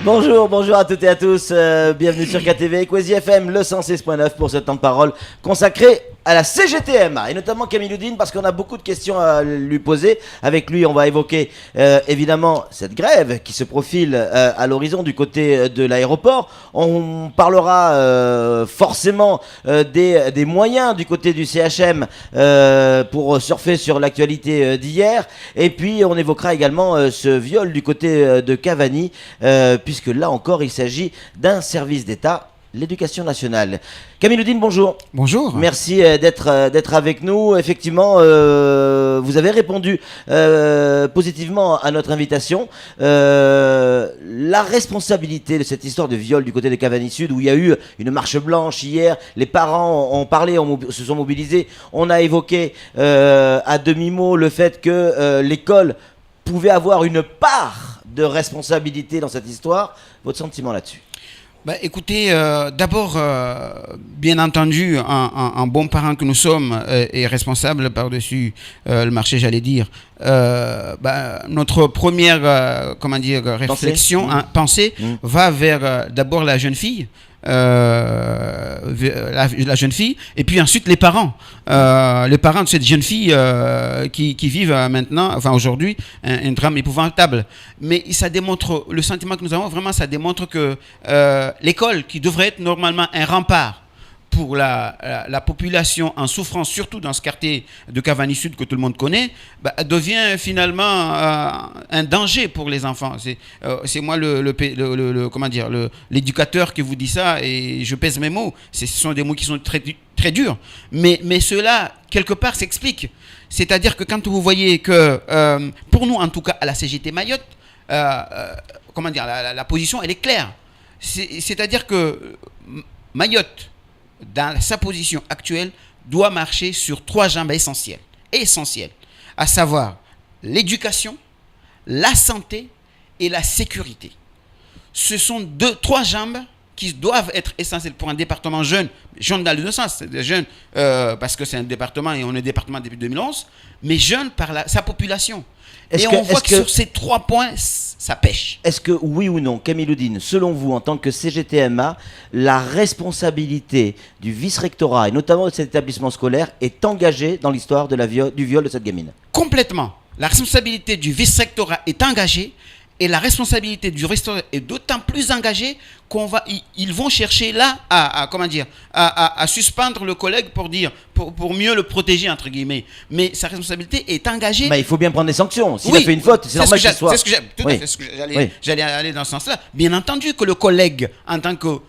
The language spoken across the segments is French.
Bonjour à toutes et à tous, bienvenue sur KTV Equazi FM, le 106.9 pour ce temps de parole consacré à la CGTMA et notamment Camille Loudine parce qu'on a beaucoup de questions à lui poser. Avec lui, on va évoquer évidemment cette grève qui se profile à l'horizon du côté de l'aéroport. On parlera forcément des moyens du côté du CHM pour surfer sur l'actualité d'hier. Et puis on évoquera également ce viol du côté de Cavani puisque là encore il s'agit d'un service d'État, l'éducation nationale. Camille Loudine, bonjour. Bonjour. Merci d'être avec nous. Effectivement, vous avez répondu positivement à notre invitation. La responsabilité de cette histoire de viol du côté de Cavani Sud, où il y a eu une marche blanche hier, les parents ont parlé, se sont mobilisés. On a évoqué à demi-mot le fait que l'école pouvait avoir une part de responsabilité dans cette histoire. Votre sentiment là-dessus? Écoutez, d'abord, bien entendu, un bon parent que nous sommes est responsable par-dessus le marché, j'allais dire. Notre première, réflexion, pensée, va vers d'abord la jeune fille. La jeune fille et puis ensuite les parents de cette jeune fille qui vivent maintenant, enfin aujourd'hui, un drame épouvantable. Mais ça démontre, le sentiment que nous avons vraiment, ça démontre que l'école, qui devrait être normalement un rempart pour la population en souffrance, surtout dans ce quartier de Cavani Sud que tout le monde connaît, devient finalement un danger pour les enfants. C'est moi l'éducateur qui vous dit ça, et je pèse mes mots. Ce sont des mots qui sont très, très durs. Mais cela, quelque part, s'explique. C'est-à-dire que quand vous voyez que, pour nous, en tout cas, à la CGT Mayotte, la position, elle est claire. C'est-à-dire que Mayotte, dans sa position actuelle, doit marcher sur 3 jambes essentielles, à savoir l'éducation, la santé et la sécurité. Ce sont 3 jambes qui doivent être essentielles pour un département jeune dans les deux sens, jeune parce que c'est un département et on est département depuis 2011, mais jeune par sa population. On voit que sur ces 3 points, ça pêche. Est-ce que, oui ou non, Camille Loudine, selon vous, en tant que CGTMA, la responsabilité du vice-rectorat, et notamment de cet établissement scolaire, est engagée dans l'histoire du viol de cette gamine? Complètement. La responsabilité du vice-rectorat est engagée, et la responsabilité du restaurant est d'autant plus engagée qu'ils vont chercher là à suspendre le collègue pour mieux le protéger, entre guillemets. Mais sa responsabilité est engagée. Il faut bien prendre des sanctions. S'il a fait une faute, c'est normal qu'il soit. J'allais aller dans ce sens-là. Bien entendu que le collègue, en tant que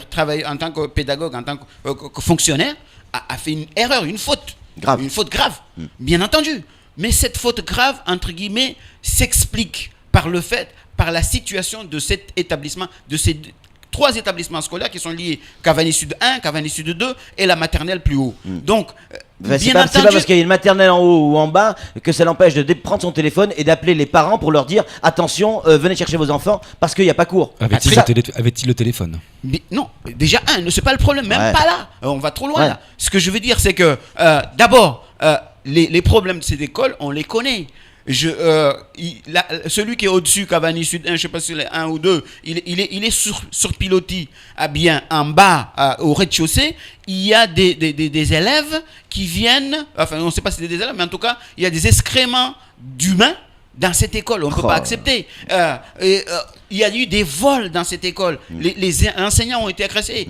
travailleur, en tant que pédagogue, en tant que fonctionnaire, a fait une erreur, une faute grave. Bien entendu. Mais cette faute grave, entre guillemets, s'explique par la situation de cet établissement, de ces 3 établissements scolaires qui sont liés, Cavani Sud 1, Cavani Sud 2 et la maternelle plus haut. Donc, c'est pas parce qu'il y a une maternelle en haut ou en bas que ça l'empêche de prendre son téléphone et d'appeler les parents pour leur dire attention, venez chercher vos enfants parce qu'il n'y a pas cours. Avait-il le téléphone? Non, déjà c'est pas le problème, même pas là. On va trop loin là. Ce que je veux dire, c'est que d'abord, les problèmes de cette école, on les connaît. Celui qui est au-dessus, Cavani Sud 1, je ne sais pas si c'est 1 ou 2, il est sur pilotis, bien en bas, au rez-de-chaussée. Il y a des élèves qui viennent, enfin on ne sait pas si c'est des élèves, mais en tout cas, il y a des excréments d'humains dans cette école. On ne peut pas accepter. Il y a eu des vols dans cette école. Les enseignants ont été agressés.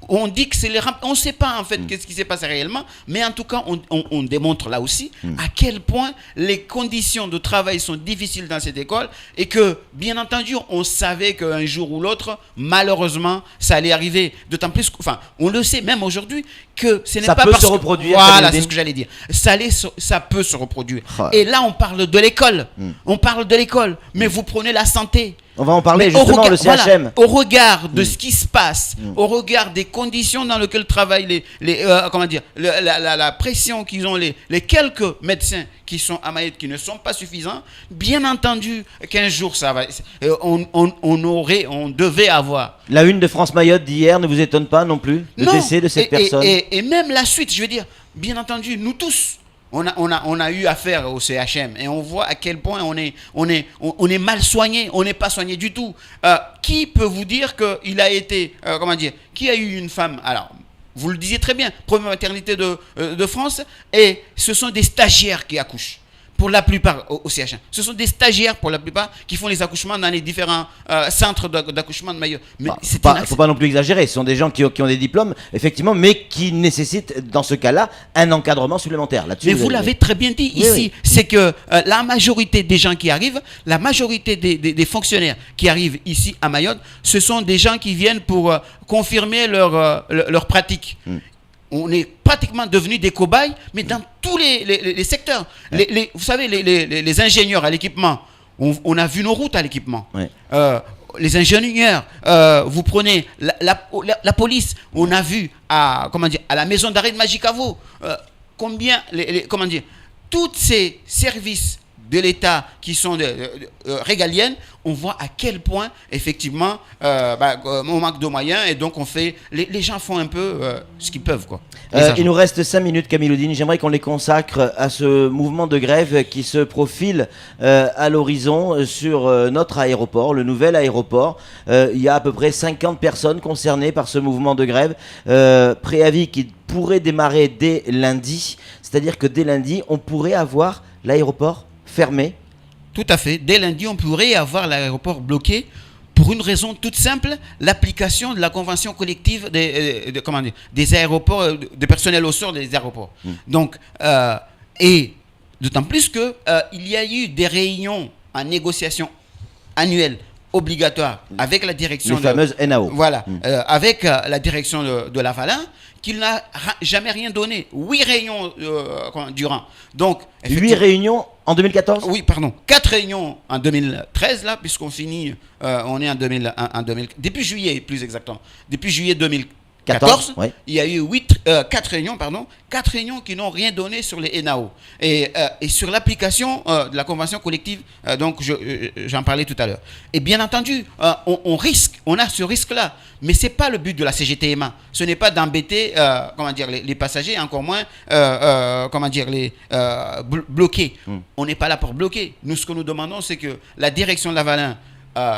On dit que c'est on ne sait pas en fait qu'est-ce qui s'est passé réellement, mais en tout cas on démontre là aussi à quel point les conditions de travail sont difficiles dans cette école, et que bien entendu on savait qu'un jour ou l'autre malheureusement ça allait arriver, d'autant plus on le sait même aujourd'hui que ce n'est pas parce que... Ça peut se reproduire. Voilà, c'est ce que j'allais dire. Ça peut se reproduire. Et là on parle de l'école, mais vous prenez la santé. On va en parler justement, le CHM. Au regard de ce qui se passe, au regard des conditions dans lesquelles travaillent la pression qu'ils ont, les quelques médecins qui sont à Mayotte qui ne sont pas suffisants, bien entendu qu'un jour ça va. On devait avoir. La une de France Mayotte d'hier ne vous étonne pas non plus, le décès de cette personne? Et même la suite, je veux dire, bien entendu, nous tous, on a eu affaire au CHM et on voit à quel point on est mal soigné, on n'est pas soigné du tout. Qui peut vous dire qu'il a été, qui a eu une femme, alors, vous le disiez très bien, première maternité de France, et ce sont des stagiaires qui accouchent. Pour la plupart au CHM. Ce sont des stagiaires pour la plupart qui font les accouchements dans les différents centres d'accouchement de Mayotte. Mais faut pas non plus exagérer. Ce sont des gens qui ont des diplômes, effectivement, mais qui nécessitent, dans ce cas-là, un encadrement supplémentaire. Là-dessus, mais vous l'avez très bien dit ici, oui. C'est que la majorité des gens qui arrivent, la majorité des fonctionnaires qui arrivent ici à Mayotte, ce sont des gens qui viennent pour confirmer leur pratique. On est pratiquement devenus des cobayes, mais dans tous les secteurs. Ouais. Vous savez, les ingénieurs à l'équipement, on a vu nos routes à l'équipement. Ouais. Les ingénieurs, vous prenez la police, on a vu à la maison d'arrêt de Magicavo, tous ces services de l'État qui sont régaliennes, on voit à quel point, effectivement, on manque de moyens et donc on fait. Les gens font un peu ce qu'ils peuvent, quoi. Il nous reste 5 minutes, Kamiloudine. J'aimerais qu'on les consacre à ce mouvement de grève qui se profile à l'horizon sur notre aéroport, le nouvel aéroport. Il y a à peu près 50 personnes concernées par ce mouvement de grève. Préavis qui pourrait démarrer dès lundi. C'est-à-dire que dès lundi, on pourrait avoir l'aéroport fermé. Tout à fait. Dès lundi, on pourrait avoir l'aéroport bloqué pour une raison toute simple, l'application de la convention collective des aéroports, des personnels au sort des aéroports. Donc, et d'autant plus qu'il y a eu des réunions en négociation annuelle obligatoires avec la direction... Les fameuses NAO. Voilà, avec la direction de Lavalin, qu'il n'a jamais rien donné. 8 réunions durant. Donc, 8 réunions en 2014 ? Oui, pardon. 4 réunions en 2013, là, puisqu'on finit, on est en 2000, depuis juillet, plus exactement. Depuis juillet 2014, ouais. Il y a eu 4 réunions qui n'ont rien donné sur les NAO. Et sur l'application de la convention collective, donc j'en parlais tout à l'heure. Et bien entendu, on a ce risque-là. Mais ce n'est pas le but de la CGTMA. Ce n'est pas d'embêter les passagers, encore moins bloquer. On n'est pas là pour bloquer. Nous, ce que nous demandons, c'est que la direction de Lavalin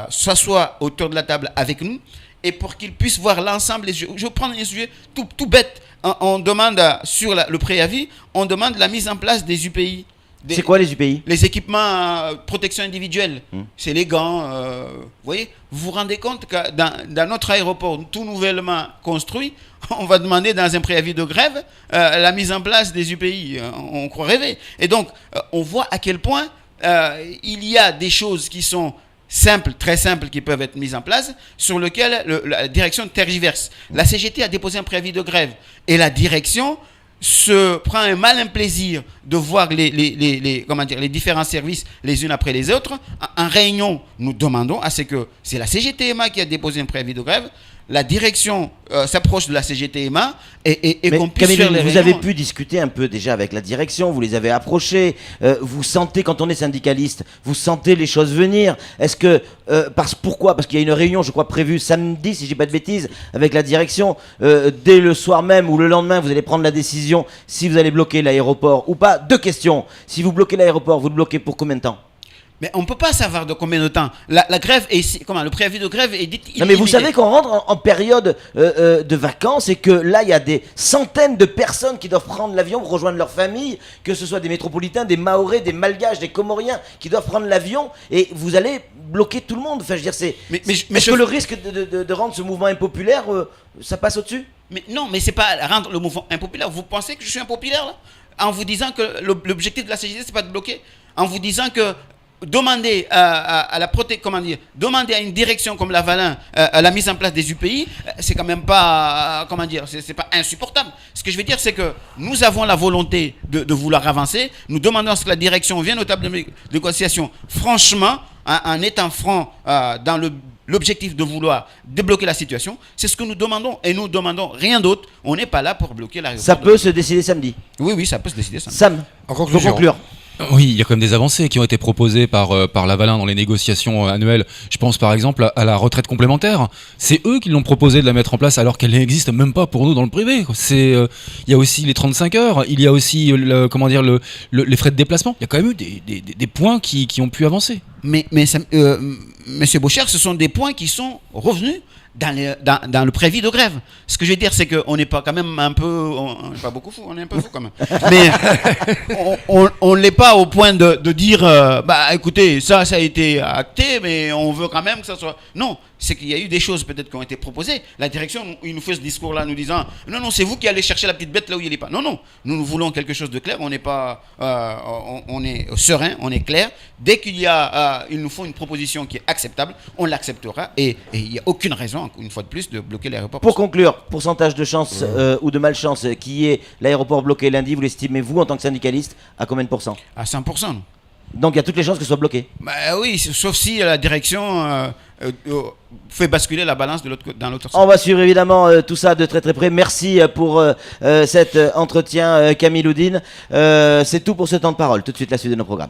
s'assoie autour de la table avec nous et pour qu'ils puissent voir l'ensemble. Je prends un sujet tout bête. On demande sur le préavis, on demande la mise en place des UPI. C'est quoi les UPI ? Les équipements protection individuelle. C'est les gants. Vous voyez, vous vous rendez compte que dans notre aéroport tout nouvellement construit, on va demander dans un préavis de grève la mise en place des UPI. On croit rêver. Et donc, on voit à quel point il y a des choses qui sont simples, très simples, qui peuvent être mises en place, sur lesquelles la direction tergiverse. La CGT a déposé un préavis de grève et la direction se prend un malin plaisir de voir les différents services les unes après les autres. En réunion, nous demandons à ce que c'est la CGTMA qui a déposé un préavis de grève. La direction s'approche de la CGTMA et qu'on puisse faire les réunions. Vous avez pu discuter un peu déjà avec la direction, vous les avez approchés, vous sentez, quand on est syndicaliste, vous sentez les choses venir. Est-ce que, pourquoi ? Parce qu'il y a une réunion, je crois, prévue samedi, si je ne dis pas de bêtises, avec la direction. Dès le soir même ou le lendemain, vous allez prendre la décision si vous allez bloquer l'aéroport ou pas. 2 questions. Si vous bloquez l'aéroport, vous le bloquez pour combien de temps ? Mais on ne peut pas savoir de combien de temps. La grève le préavis de grève est dit. Non, mais vous savez qu'on rentre en période de vacances et que là, il y a des centaines de personnes qui doivent prendre l'avion pour rejoindre leur famille, que ce soit des métropolitains, des Mahorais, des Malgaches, des Comoriens qui doivent prendre l'avion et vous allez bloquer tout le monde. Enfin, je veux dire, est-ce que le risque de rendre ce mouvement impopulaire, ça passe au-dessus ? Mais non, mais c'est pas rendre le mouvement impopulaire. Vous pensez que je suis impopulaire là ? En vous disant que l'objectif de la CGT, c'est pas de bloquer. En vous disant que demander demander à une direction comme Lavalin la mise en place des UPI, c'est quand même pas, c'est pas insupportable. Ce que je veux dire, c'est que nous avons la volonté de vouloir avancer. Nous demandons à ce que la direction vienne aux tables de négociation franchement, en étant franc dans l'objectif de vouloir débloquer la situation. C'est ce que nous demandons et nous demandons rien d'autre. On n'est pas là pour bloquer la. Ça peut se décider samedi. Oui, ça peut se décider samedi. Sam, pour conclure. Oui, il y a quand même des avancées qui ont été proposées par Lavalin dans les négociations annuelles. Je pense par exemple à la retraite complémentaire. C'est eux qui l'ont proposé de la mettre en place alors qu'elle n'existe même pas pour nous dans le privé, quoi. Il y a aussi les 35 heures, il y a aussi les frais de déplacement. Il y a quand même eu des points qui ont pu avancer. Monsieur Boucher, ce sont des points qui sont revenus dans le préavis de grève. Ce que je veux dire, c'est qu'on n'est pas quand même un peu... On n'est pas beaucoup fou, on est un peu fou quand même. Mais on ne l'est pas au point de dire, écoutez, ça a été acté, mais on veut quand même que ça soit... Non, c'est qu'il y a eu des choses peut-être qui ont été proposées. La direction, il nous fait ce discours-là, nous disant, non, c'est vous qui allez chercher la petite bête là où il n'est pas. Non, nous voulons quelque chose de clair, on n'est pas... on est serein, on est clair. Dès qu'il y a... il nous faut une proposition qui est acceptable, on l'acceptera, et il n'y a aucune raison, une fois de plus, de bloquer l'aéroport. Pour conclure, pourcentage de chance ou de malchance qui est l'aéroport bloqué lundi, vous l'estimez, vous, en tant que syndicaliste, à combien de pourcents? À 100%. Donc il y a toutes les chances que ce soit bloqué. Oui, sauf si la direction fait basculer la balance dans l'autre sens. On va suivre évidemment tout ça de très très près. Merci pour cet entretien, Camille Oudine. C'est tout pour ce temps de parole. Tout de suite la suite de nos programmes.